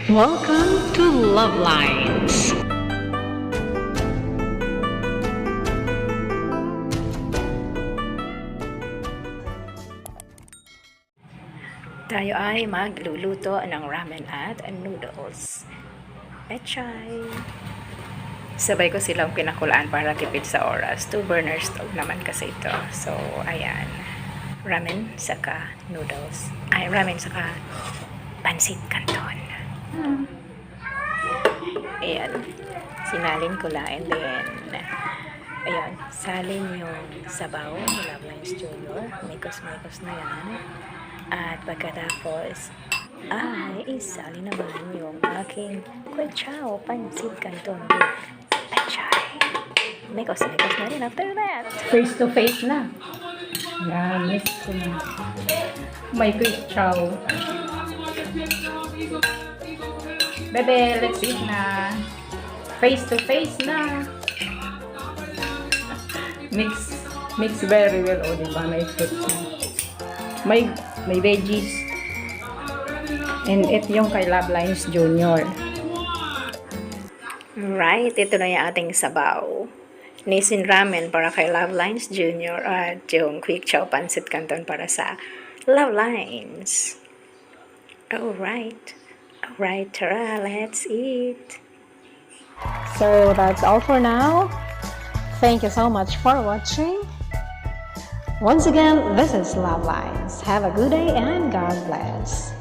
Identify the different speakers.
Speaker 1: Welcome to LuvLiNes. Tayo ay magluluto ng ramen at noodles. Echay! Sabay ko silang pinakulaan para tipid sa oras. 2 burner stove naman kasi ito. So, ayan. Ramen saka noodles. Ay, ramen saka pancit canton. Ayan. Sinalin ko lang and then ayan, salin yung sabaw ng LuvLiNes Junior. Mikos-mikos na yan. At pagkatapos ay isali naman yung aking kwechao pancit canton with pechay. Mikos-mikos na rin after that.
Speaker 2: Face to face na. Yan, mix ko na. May quick chow. Bebe, let's eat na. Face to face na. Mix very well. O, diba? May fruit na. May veggies. And ito yung kay LuvLiNes Junior.
Speaker 1: Right, ito na yung ating sabaw. Nisin ramen para kay LuvLiNes Junior at yung quick chow pancit canton para sa LuvLiNes. Alright, tara, let's eat. So that's all for now. Thank you so much for watching. Once again, this is LuvLiNes. Have a good day and God bless.